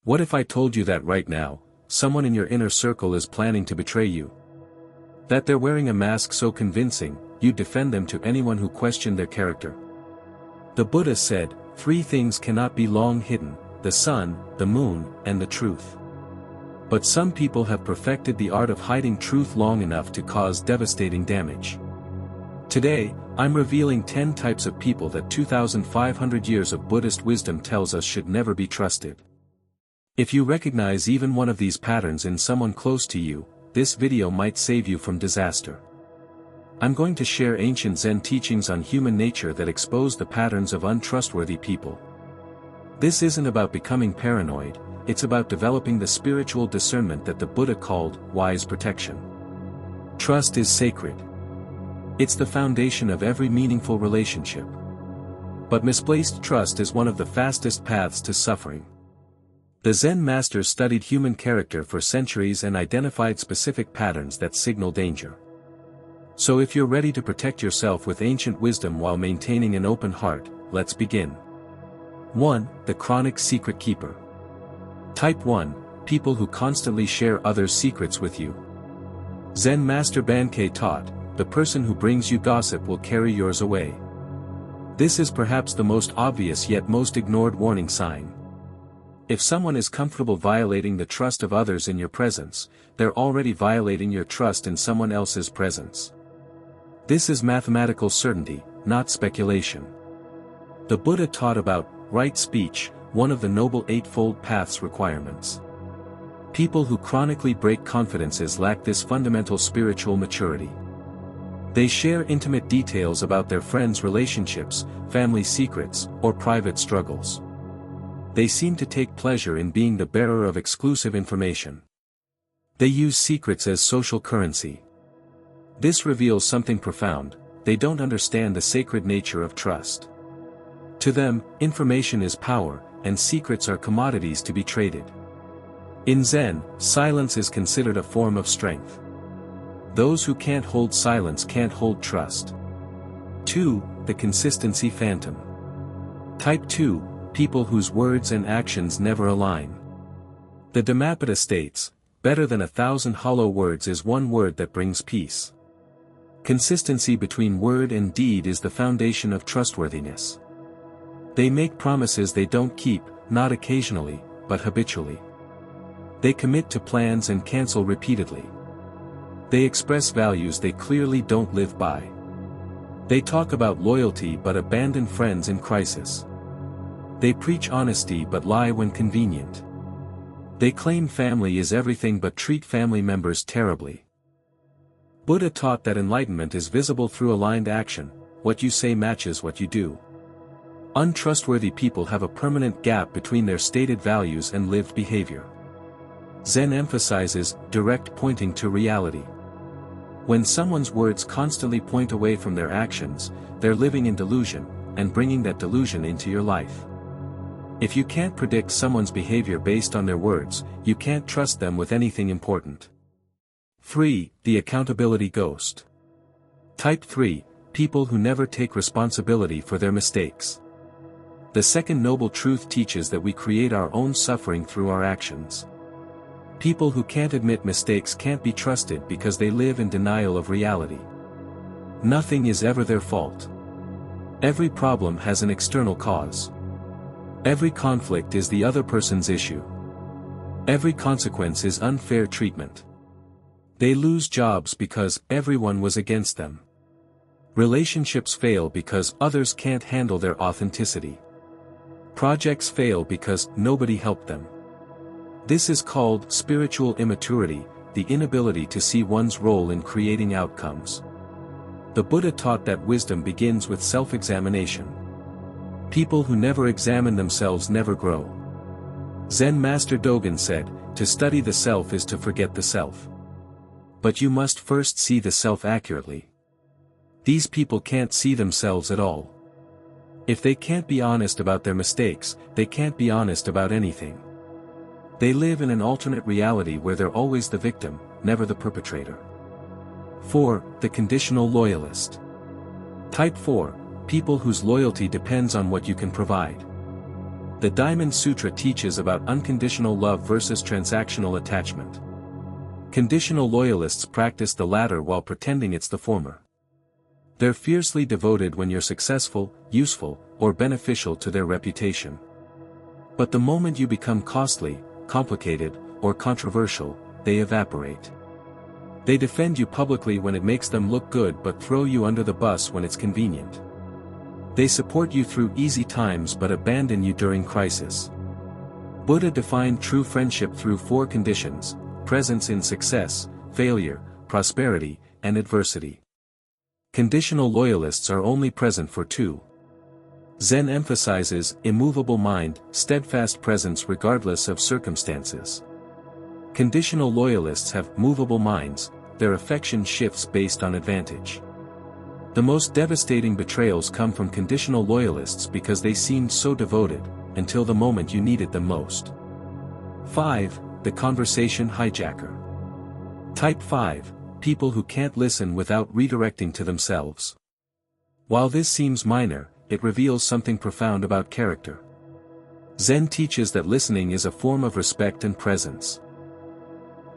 What if I told you that right now, someone in your inner circle is planning to betray you? That they're wearing a mask so convincing, you'd defend them to anyone who questioned their character. The Buddha said, 3 things cannot be long hidden: the sun, the moon, and the truth. But some people have perfected the art of hiding truth long enough to cause devastating damage. Today, I'm revealing 10 types of people that 2,500 years of Buddhist wisdom tells us should never be trusted. If you recognize even one of these patterns in someone close to you, this video might save you from disaster. I'm going to share ancient Zen teachings on human nature that expose the patterns of untrustworthy people. This isn't about becoming paranoid, it's about developing the spiritual discernment that the Buddha called wise protection. Trust is sacred. It's the foundation of every meaningful relationship. But misplaced trust is one of the fastest paths to suffering. The Zen masters studied human character for centuries and identified specific patterns that signal danger. So if you're ready to protect yourself with ancient wisdom while maintaining an open heart, let's begin. 1. The chronic secret keeper. Type 1, people who constantly share others' secrets with you. Zen master Bankei taught, the person who brings you gossip will carry yours away. This is perhaps the most obvious yet most ignored warning sign. If someone is comfortable violating the trust of others in your presence, they're already violating your trust in someone else's presence. This is mathematical certainty, not speculation. The Buddha taught about right speech, one of the Noble Eightfold Path's requirements. People who chronically break confidences lack this fundamental spiritual maturity. They share intimate details about their friends' relationships, family secrets, or private struggles. They seem to take pleasure in being the bearer of exclusive information. They use secrets as social currency. This reveals something profound: they don't understand the sacred nature of trust. To them, information is power, and secrets are commodities to be traded. In Zen, silence is considered a form of strength. Those who can't hold silence can't hold trust. 2. The consistency phantom. Type 2, people whose words and actions never align. The Dhammapada states, better than 1,000 hollow words is one word that brings peace. Consistency between word and deed is the foundation of trustworthiness. They make promises they don't keep, not occasionally, but habitually. They commit to plans and cancel repeatedly. They express values they clearly don't live by. They talk about loyalty but abandon friends in crisis. They preach honesty but lie when convenient. They claim family is everything but treat family members terribly. Buddha taught that enlightenment is visible through aligned action. What you say matches what you do. Untrustworthy people have a permanent gap between their stated values and lived behavior. Zen emphasizes direct pointing to reality. When someone's words constantly point away from their actions, they're living in delusion, and bringing that delusion into your life. If you can't predict someone's behavior based on their words, you can't trust them with anything important. 3. The accountability ghost. Type 3, people who never take responsibility for their mistakes. The second noble truth teaches that we create our own suffering through our actions. People who can't admit mistakes can't be trusted because they live in denial of reality. Nothing is ever their fault. Every problem has an external cause. Every conflict is the other person's issue. Every consequence is unfair treatment. They lose jobs because everyone was against them. Relationships fail because others can't handle their authenticity. Projects fail because nobody helped them. This is called spiritual immaturity, the inability to see one's role in creating outcomes. The Buddha taught that wisdom begins with self-examination. People who never examine themselves never grow. Zen Master Dogen said, to study the self is to forget the self. But you must first see the self accurately. These people can't see themselves at all. If they can't be honest about their mistakes, they can't be honest about anything. They live in an alternate reality where they're always the victim, never the perpetrator. 4. The conditional loyalist. Type 4, people whose loyalty depends on what you can provide. The Diamond Sutra teaches about unconditional love versus transactional attachment. Conditional loyalists practice the latter while pretending it's the former. They're fiercely devoted when you're successful, useful, or beneficial to their reputation. But the moment you become costly, complicated, or controversial, they evaporate. They defend you publicly when it makes them look good but throw you under the bus when it's convenient. They support you through easy times but abandon you during crisis. Buddha defined true friendship through 4 conditions: presence in success, failure, prosperity, and adversity. Conditional loyalists are only present for 2. Zen emphasizes immovable mind, steadfast presence regardless of circumstances. Conditional loyalists have movable minds, their affection shifts based on advantage. The most devastating betrayals come from conditional loyalists because they seemed so devoted, until the moment you needed them most. 5. The conversation hijacker. Type 5. People who can't listen without redirecting to themselves. While this seems minor, it reveals something profound about character. Zen teaches that listening is a form of respect and presence.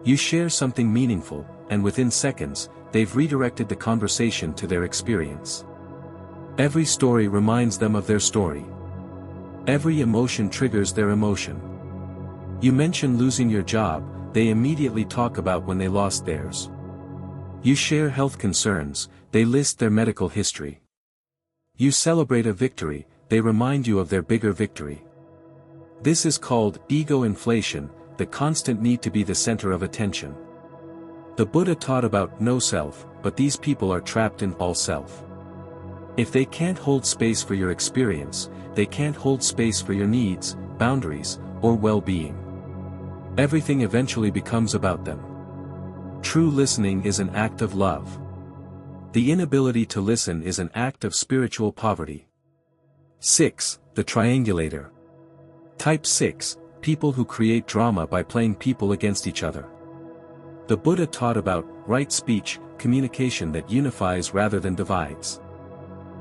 You share something meaningful, and within seconds, they've redirected the conversation to their experience. Every story reminds them of their story. Every emotion triggers their emotion. You mention losing your job, they immediately talk about when they lost theirs. You share health concerns, they list their medical history. You celebrate a victory, they remind you of their bigger victory. This is called ego inflation, the constant need to be the center of attention. The Buddha taught about no self, but these people are trapped in all self. If they can't hold space for your experience, they can't hold space for your needs, boundaries, or well-being. Everything eventually becomes about them. True listening is an act of love. The inability to listen is an act of spiritual poverty. 6. The triangulator. Type 6. People who create drama by playing people against each other. The Buddha taught about right speech, communication that unifies rather than divides.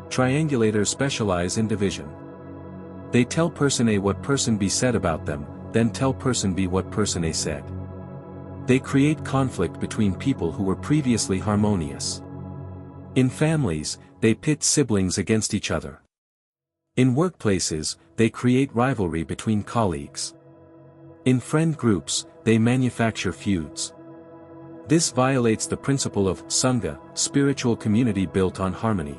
Triangulators specialize in division. They tell person A what person B said about them, then tell person B what person A said. They create conflict between people who were previously harmonious. In families, they pit siblings against each other. In workplaces, they create rivalry between colleagues. In friend groups, they manufacture feuds. This violates the principle of Sangha, spiritual community built on harmony.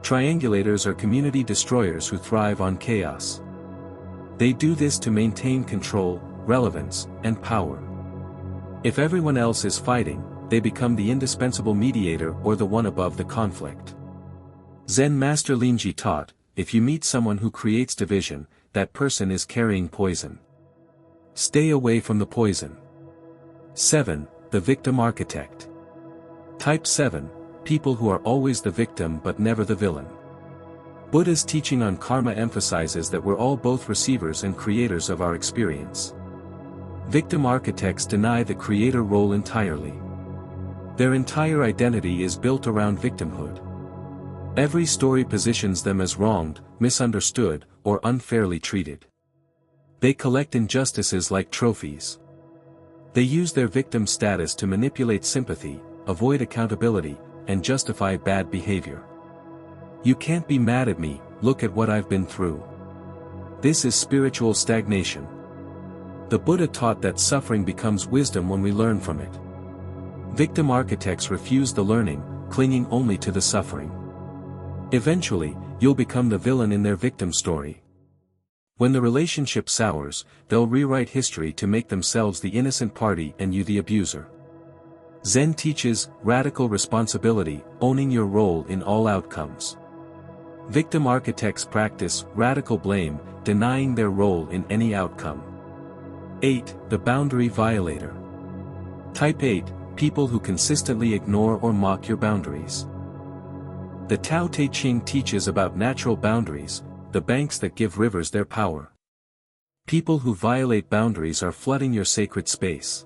Triangulators are community destroyers who thrive on chaos. They do this to maintain control, relevance, and power. If everyone else is fighting, they become the indispensable mediator or the one above the conflict. Zen Master Linji taught, if you meet someone who creates division, that person is carrying poison. Stay away from the poison. 7. The victim architect. Type 7. People who are always the victim but never the villain. Buddha's teaching on karma emphasizes that we're all both receivers and creators of our experience. Victim architects deny the creator role entirely. Their entire identity is built around victimhood. Every story positions them as wronged, misunderstood, or unfairly treated. They collect injustices like trophies. They use their victim status to manipulate sympathy, avoid accountability, and justify bad behavior. You can't be mad at me, look at what I've been through. This is spiritual stagnation. The Buddha taught that suffering becomes wisdom when we learn from it. Victim architects refuse the learning, clinging only to the suffering. Eventually, you'll become the villain in their victim story. When the relationship sours, they'll rewrite history to make themselves the innocent party and you the abuser. Zen teaches radical responsibility, owning your role in all outcomes. Victim architects practice radical blame, denying their role in any outcome. 8. The boundary violator. Type 8. People who consistently ignore or mock your boundaries. The Tao Te Ching teaches about natural boundaries, the banks that give rivers their power. People who violate boundaries are flooding your sacred space.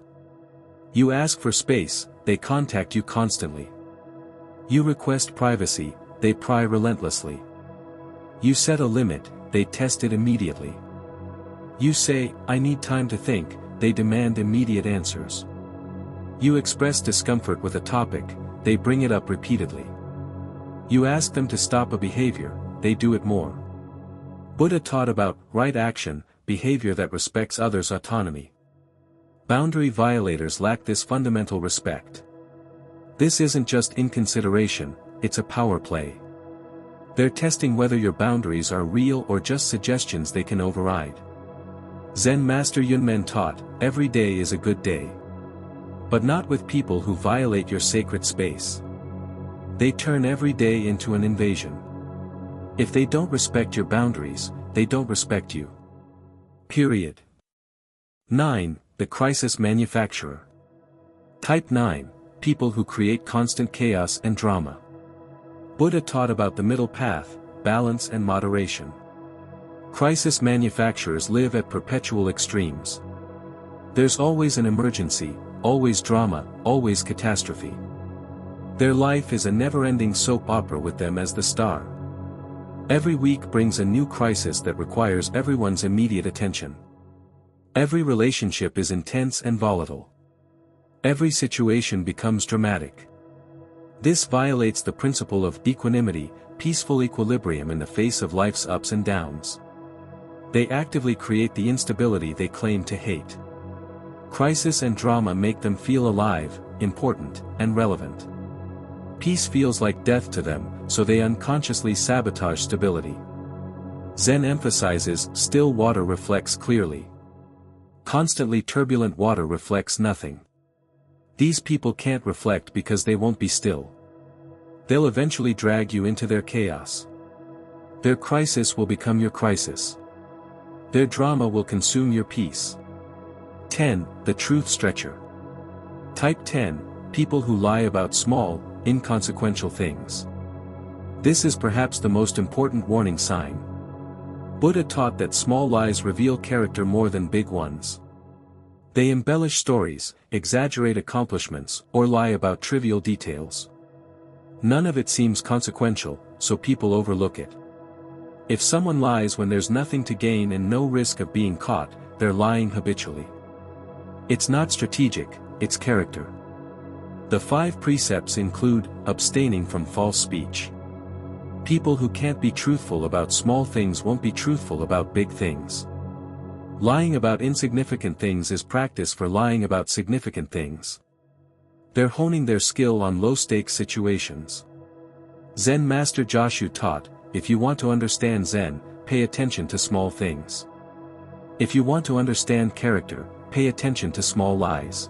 You ask for space, they contact you constantly. You request privacy, they pry relentlessly. You set a limit, they test it immediately. You say, "I need time to think," they demand immediate answers. You express discomfort with a topic, they bring it up repeatedly. You ask them to stop a behavior, they do it more. Buddha taught about right action, behavior that respects others' autonomy. Boundary violators lack this fundamental respect. This isn't just inconsideration, it's a power play. They're testing whether your boundaries are real or just suggestions they can override. Zen master Yunmen taught, every day is a good day. But not with people who violate your sacred space. They turn every day into an invasion. If they don't respect your boundaries, they don't respect you. Period. 9. The crisis manufacturer. Type 9. People who create constant chaos and drama. Buddha taught about the middle path, balance and moderation. Crisis manufacturers live at perpetual extremes. There's always an emergency, always drama, always catastrophe. Their life is a never-ending soap opera with them as the star. Every week brings a new crisis that requires everyone's immediate attention. Every relationship is intense and volatile. Every situation becomes dramatic. This violates the principle of equanimity, peaceful equilibrium in the face of life's ups and downs. They actively create the instability they claim to hate. Crisis and drama make them feel alive, important, and relevant. Peace feels like death to them, so they unconsciously sabotage stability. Zen emphasizes, still water reflects clearly. Constantly turbulent water reflects nothing. These people can't reflect because they won't be still. They'll eventually drag you into their chaos. Their crisis will become your crisis. Their drama will consume your peace. 10. The truth stretcher. Type 10. People who lie about small, inconsequential things. This is perhaps the most important warning sign. Buddha taught that small lies reveal character more than big ones. They embellish stories, exaggerate accomplishments, or lie about trivial details. None of it seems consequential, so people overlook it. If someone lies when there's nothing to gain and no risk of being caught, they're lying habitually. It's not strategic, it's character. The 5 precepts include, abstaining from false speech. People who can't be truthful about small things won't be truthful about big things. Lying about insignificant things is practice for lying about significant things. They're honing their skill on low-stakes situations. Zen master Joshu taught, if you want to understand Zen, pay attention to small things. If you want to understand character, pay attention to small lies.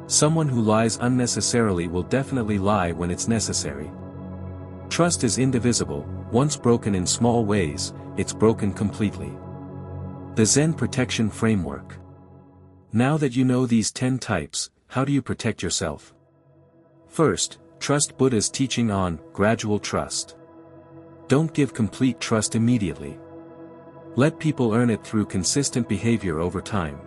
Someone who lies unnecessarily will definitely lie when it's necessary. Trust is indivisible, once broken in small ways, it's broken completely. The Zen Protection Framework. Now that you know these 10 types, how do you protect yourself? First, trust Buddha's teaching on gradual trust. Don't give complete trust immediately. Let people earn it through consistent behavior over time.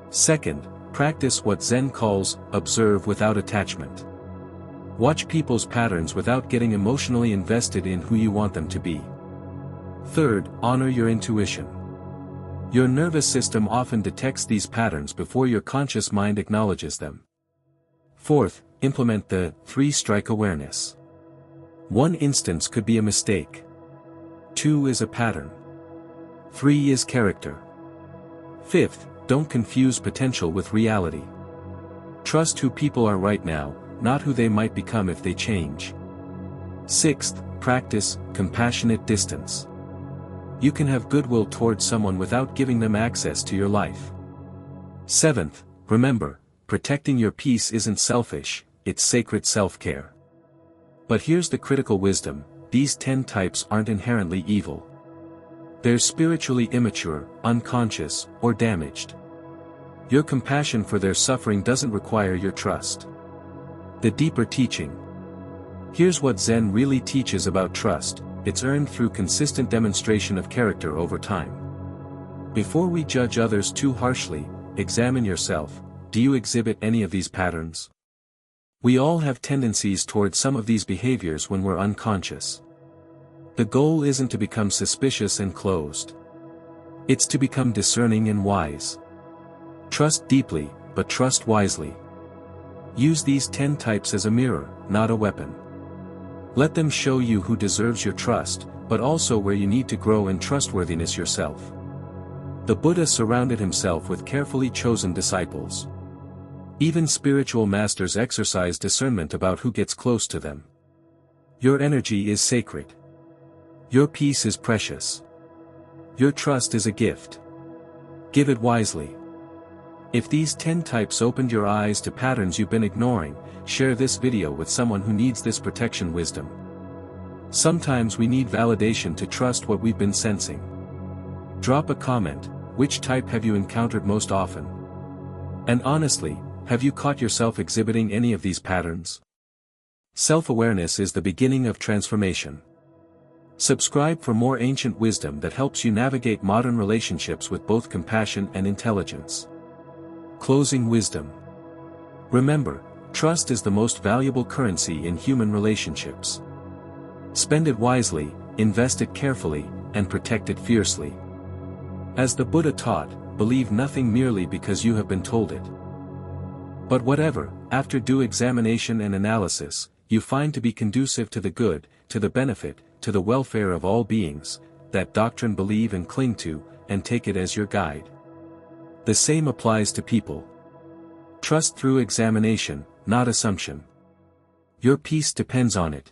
Second, practice what Zen calls, observe without attachment. Watch people's patterns without getting emotionally invested in who you want them to be. Third, honor your intuition. Your nervous system often detects these patterns before your conscious mind acknowledges them. Fourth, implement the 3-strike awareness. 1 instance could be a mistake. 2 is a pattern. 3 is character. Fifth, don't confuse potential with reality. Trust who people are right now, not who they might become if they change. Sixth, practice compassionate distance. You can have goodwill towards someone without giving them access to your life. Seventh, remember, protecting your peace isn't selfish, it's sacred self-care. But here's the critical wisdom, these 10 types aren't inherently evil. They're spiritually immature, unconscious, or damaged. Your compassion for their suffering doesn't require your trust. The deeper teaching. Here's what Zen really teaches about trust. It's earned through consistent demonstration of character over time. Before we judge others too harshly, examine yourself, do you exhibit any of these patterns? We all have tendencies towards some of these behaviors when we're unconscious. The goal isn't to become suspicious and closed. It's to become discerning and wise. Trust deeply, but trust wisely. Use these 10 types as a mirror, not a weapon. Let them show you who deserves your trust, but also where you need to grow in trustworthiness yourself. The Buddha surrounded himself with carefully chosen disciples. Even spiritual masters exercise discernment about who gets close to them. Your energy is sacred. Your peace is precious. Your trust is a gift. Give it wisely. If these 10 types opened your eyes to patterns you've been ignoring, share this video with someone who needs this protection wisdom. Sometimes we need validation to trust what we've been sensing. Drop a comment, which type have you encountered most often? And honestly, have you caught yourself exhibiting any of these patterns? Self-awareness is the beginning of transformation. Subscribe for more ancient wisdom that helps you navigate modern relationships with both compassion and intelligence. Closing wisdom. Remember, trust is the most valuable currency in human relationships. Spend it wisely, invest it carefully, and protect it fiercely. As the Buddha taught, believe nothing merely because you have been told it. But whatever, after due examination and analysis, you find to be conducive to the good, to the benefit, to the welfare of all beings, that doctrine believe and cling to, and take it as your guide. The same applies to people. Trust through examination, not assumption. Your peace depends on it.